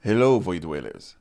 Hello, Void Dwellers.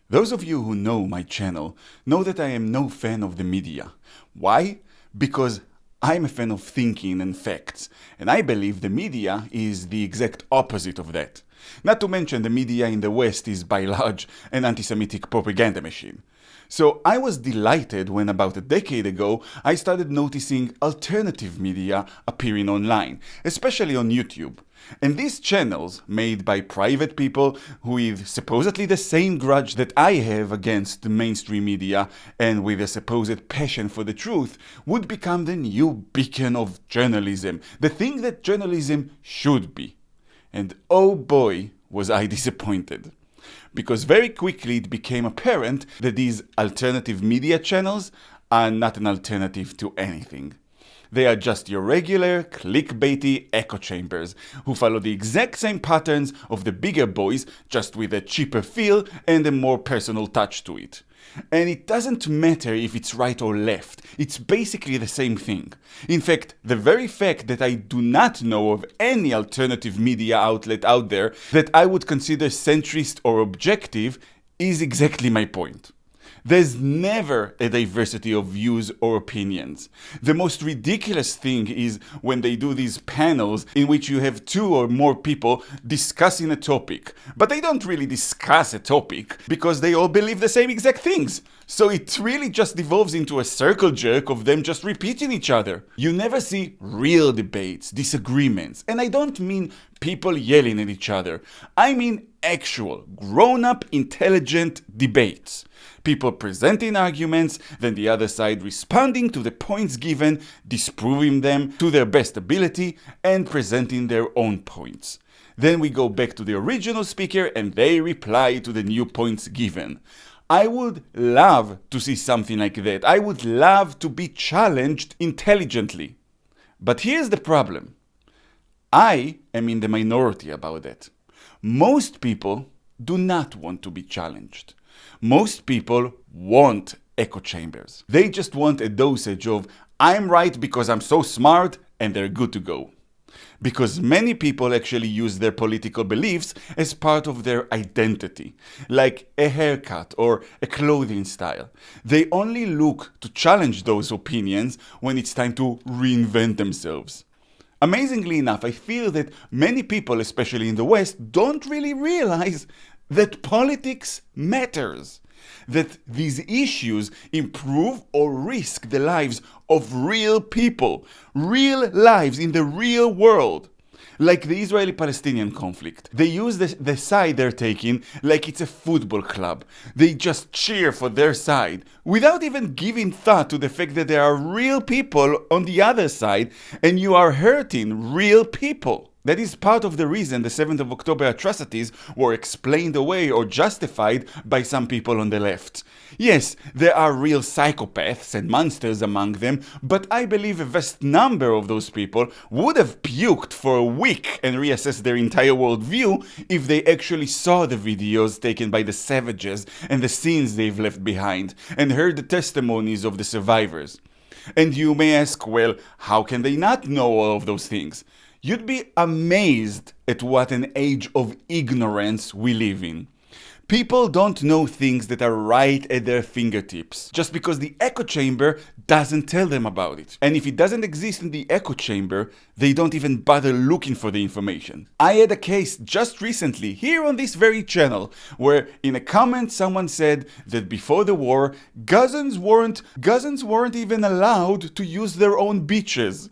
Those of you who know my channel know that I am no fan of the media. Why? Because I'm a fan of thinking and facts, and I believe the media is the exact opposite of that. Not to mention the media in the West is by large an anti-Semitic propaganda machine. So I was delighted when about a decade ago I started noticing alternative media appearing online, especially on YouTube. And these channels, made by private people with supposedly the same grudge that I have against the mainstream media and with a supposed passion for the truth, would become the new beacon of journalism, the thing that journalism should be. And oh boy, was I disappointed. Because very quickly it became apparent that these alternative media channels are not an alternative to anything. They are just your regular, clickbaity echo chambers who follow the exact same patterns of the bigger boys, just with a cheaper feel and a more personal touch to it. And it doesn't matter if it's right or left, it's basically the same thing. In fact, the very fact that I do not know of any alternative media outlet out there that I would consider centrist or objective is exactly my point. There's never a diversity of views or opinions. The most ridiculous thing is when they do these panels in which you have two or more people discussing a topic. But they don't really discuss a topic because they all believe the same exact things. So it really just devolves into a circle jerk of them just repeating each other. You never see real debates, disagreements, and I don't mean people yelling at each other. I mean actual, grown-up, intelligent debates. People presenting arguments, then the other side responding to the points given, disproving them to their best ability, and presenting their own points. Then we go back to the original speaker and they reply to the new points given. I would love to see something like that. I would love to be challenged intelligently. But here's the problem. I am in the minority about that. Most people do not want to be challenged. Most people want echo chambers. They just want a dosage of, I'm right because I'm so smart, and they're good to go. Because many people actually use their political beliefs as part of their identity, like a haircut or a clothing style. They only look to challenge those opinions when it's time to reinvent themselves. Amazingly enough, I feel that many people, especially in the West, don't really realize that politics matters. That these issues improve or risk the lives of real people, real lives in the real world. Like the Israeli-Palestinian conflict. They use the side they're taking like it's a football club. They just cheer for their side without even giving thought to the fact that there are real people on the other side and you are hurting real people. That is part of the reason the 7th of October atrocities were explained away or justified by some people on the left. Yes, there are real psychopaths and monsters among them, but I believe a vast number of those people would have puked for a week and reassessed their entire worldview if they actually saw the videos taken by the savages and the scenes they've left behind, and heard the testimonies of the survivors. And you may ask, well, how can they not know all of those things? You'd be amazed at what an age of ignorance we live in. People don't know things that are right at their fingertips, just because the echo chamber doesn't tell them about it. And if it doesn't exist in the echo chamber, they don't even bother looking for the information. I had a case just recently, here on this very channel, where in a comment someone said that before the war, Gazans weren't even allowed to use their own beaches.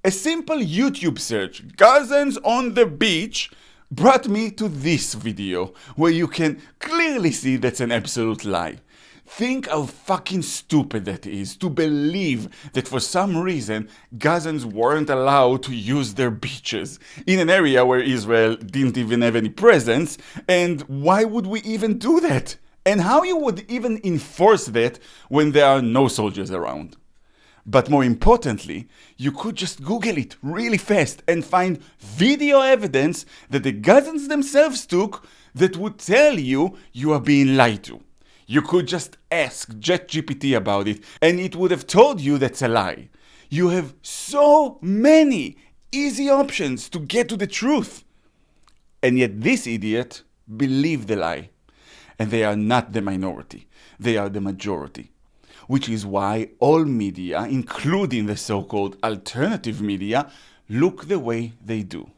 A simple YouTube search, Gazans on the beach, brought me to this video, where you can clearly see that's an absolute lie. Think how fucking stupid that is to believe that for some reason Gazans weren't allowed to use their beaches in an area where Israel didn't even have any presence, and why would we even do that? And how you would even enforce that when there are no soldiers around? But more importantly, you could just Google it really fast and find video evidence that the Gazans themselves took that would tell you you are being lied to. You could just ask ChatGPT about it and it would have told you that's a lie. You have so many easy options to get to the truth. And yet this idiot believe the lie. And they are not the minority, they are the majority. Which is why all media, including the so-called alternative media, look the way they do.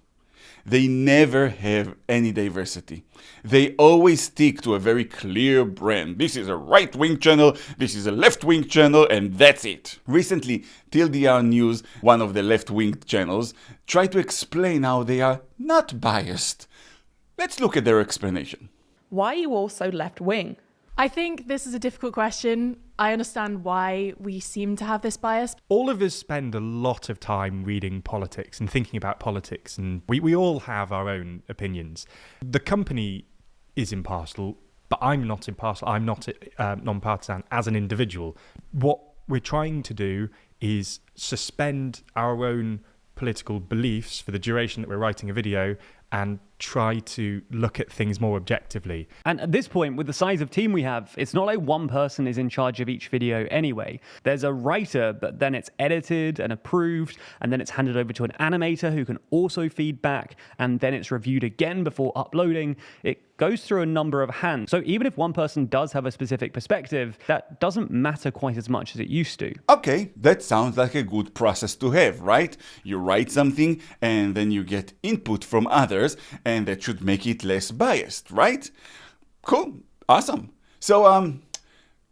They never have any diversity. They always stick to a very clear brand. This is a right-wing channel, this is a left-wing channel, and that's it. Recently, TLDR News, one of the left-wing channels, tried to explain how they are not biased. Let's look at their explanation. Why are you all so left-wing? I think this is a difficult question. I understand why we seem to have this bias. All of us spend a lot of time reading politics and thinking about politics, and we all have our own opinions. The company is impartial, but I'm not impartial. I'm not non-partisan as an individual. What we're trying to do is suspend our own political beliefs for the duration that we're writing a video and try to look at things more objectively. And at this point, with the size of team we have, it's not like one person is in charge of each video anyway. There's a writer, but then it's edited and approved, and then it's handed over to an animator who can also feed back, and then it's reviewed again before uploading. It goes through a number of hands. So even if one person does have a specific perspective, that doesn't matter quite as much as it used to. Okay, that sounds like a good process to have, right? You write something and then you get input from others, and that should make it less biased, right? Cool, awesome. So,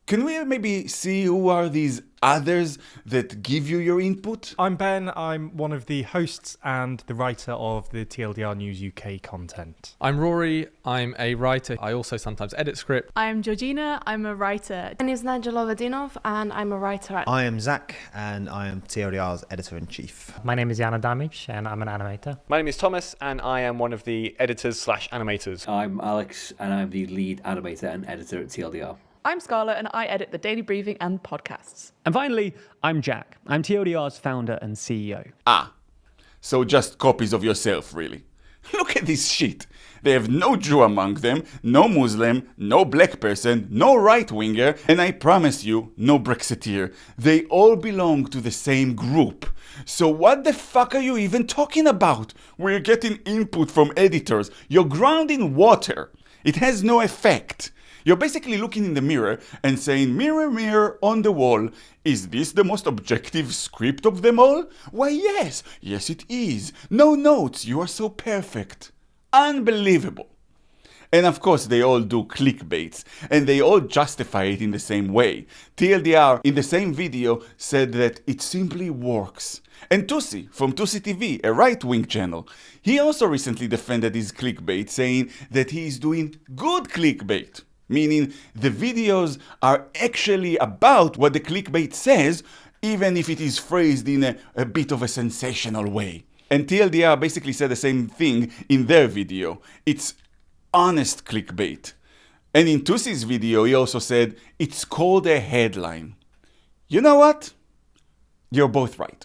can we maybe see who are these others that give you your input? I'm Ben, I'm one of the hosts and the writer of the TLDR News UK content. I'm Rory, I'm a writer. I also sometimes edit script. I'm Georgina, I'm a writer. My name is Nigel Ovadinov and I'm a writer. I am Zach and I am TLDR's editor-in-chief. My name is Jana Damic and I'm an animator. My name is Thomas and I am one of the editors/animators. I'm Alex and I'm the lead animator and editor at TLDR. I'm Scarlett and I edit the Daily Briefing and podcasts. And finally, I'm Jack. I'm TLDR's founder and CEO. Ah, so just copies of yourself, really. Look at this shit. They have no Jew among them, no Muslim, no black person, no right-winger, and I promise you, no Brexiteer. They all belong to the same group. So what the fuck are you even talking about? We're getting input from editors. You're ground in water. It has no effect. You're basically looking in the mirror and saying, mirror, mirror on the wall, is this the most objective script of them all? Why, yes, yes it is. No notes, you are so perfect. Unbelievable. And of course, they all do clickbaits, and they all justify it in the same way. TLDR, in the same video, said that it simply works. And Tousie, from Tousie TV, a right-wing channel, he also recently defended his clickbait, saying that he is doing good clickbait. Meaning the videos are actually about what the clickbait says, even if it is phrased in a bit of a sensational way. And TLDR basically said the same thing in their video. It's honest clickbait. And in Tousie's video, he also said, it's called a headline. You know what? You're both right.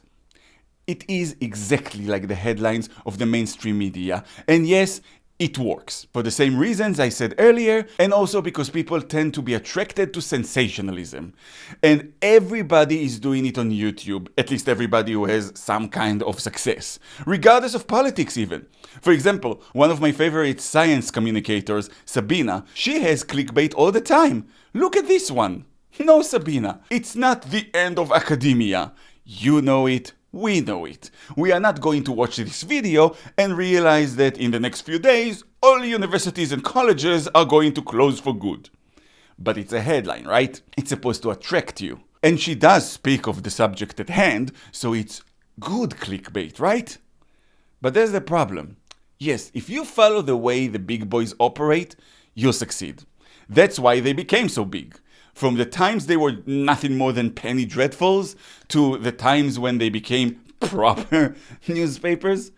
It is exactly like the headlines of the mainstream media. And yes, it works, for the same reasons I said earlier, and also because people tend to be attracted to sensationalism. And everybody is doing it on YouTube, at least everybody who has some kind of success, regardless of politics even. For example, one of my favorite science communicators, Sabina, she has clickbait all the time. Look at this one. No, Sabina, it's not the end of academia. You know it. We know it. We are not going to watch this video and realize that in the next few days, all universities and colleges are going to close for good. But it's a headline, right? It's supposed to attract you. And she does speak of the subject at hand, so it's good clickbait, right? But there's the problem. Yes, if you follow the way the big boys operate, you'll succeed. That's why they became so big. From the times they were nothing more than penny dreadfuls to the times when they became proper newspapers,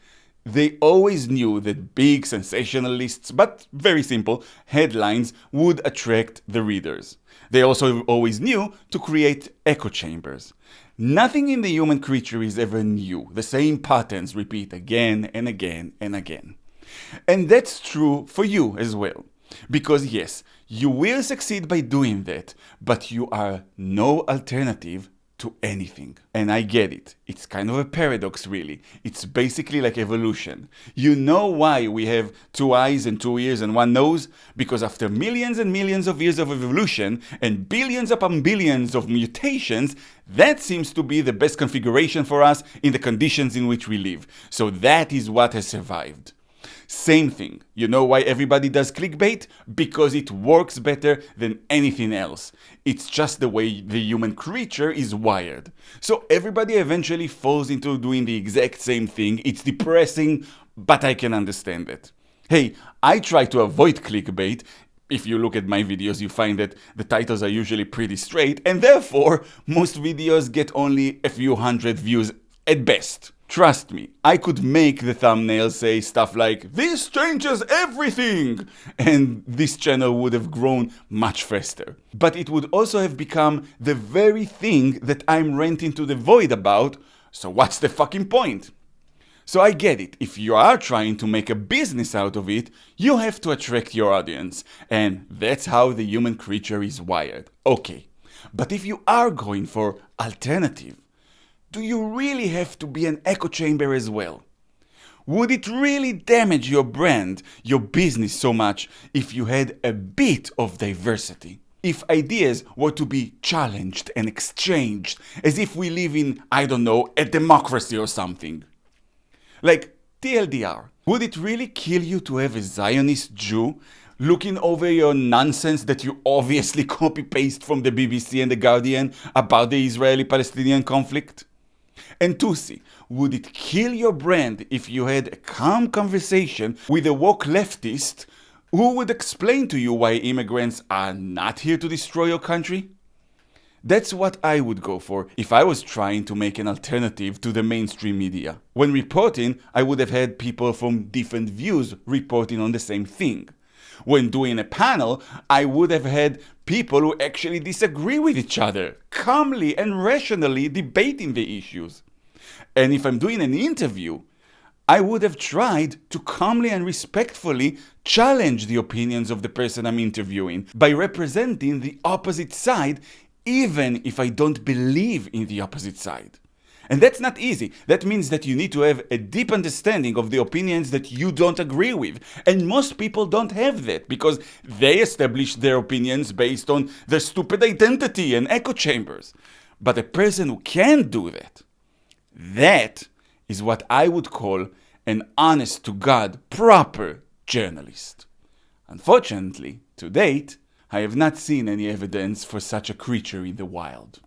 they always knew that big sensationalists, but very simple, headlines would attract the readers. They also always knew to create echo chambers. Nothing in the human creature is ever new. The same patterns repeat again and again and again. And that's true for you as well. Because yes, you will succeed by doing that, but you are no alternative to anything. And I get it. It's kind of a paradox, really. It's basically like evolution. You know why we have 2 eyes and 2 ears and 1 nose? Because after millions and millions of years of evolution and billions upon billions of mutations, that seems to be the best configuration for us in the conditions in which we live. So that is what has survived. Same thing. You know why everybody does clickbait? Because it works better than anything else. It's just the way the human creature is wired. So everybody eventually falls into doing the exact same thing. It's depressing, but I can understand it. Hey, I try to avoid clickbait. If you look at my videos, you find that the titles are usually pretty straight, and therefore, most videos get only a few hundred views at best. Trust me, I could make the thumbnail say stuff like, "This changes everything!" and this channel would have grown much faster. But it would also have become the very thing that I'm ranting to the void about, so what's the fucking point? So I get it, if you are trying to make a business out of it, you have to attract your audience, and that's how the human creature is wired. Okay, but if you are going for alternative, do you really have to be an echo chamber as well? Would it really damage your brand, your business so much if you had a bit of diversity? If ideas were to be challenged and exchanged as if we live in, I don't know, a democracy or something? Like TLDR, would it really kill you to have a Zionist Jew looking over your nonsense that you obviously copy-paste from the BBC and the Guardian about the Israeli-Palestinian conflict? And Tousie, would it kill your brand if you had a calm conversation with a woke leftist who would explain to you why immigrants are not here to destroy your country? That's what I would go for if I was trying to make an alternative to the mainstream media. When reporting, I would have had people from different views reporting on the same thing. When doing a panel, I would have had people who actually disagree with each other, calmly and rationally debating the issues. And if I'm doing an interview, I would have tried to calmly and respectfully challenge the opinions of the person I'm interviewing by representing the opposite side, even if I don't believe in the opposite side. And that's not easy. That means that you need to have a deep understanding of the opinions that you don't agree with. And most people don't have that because they establish their opinions based on their stupid identity and echo chambers. But a person who can do that, that is what I would call an honest-to-God, proper journalist. Unfortunately, to date, I have not seen any evidence for such a creature in the wild.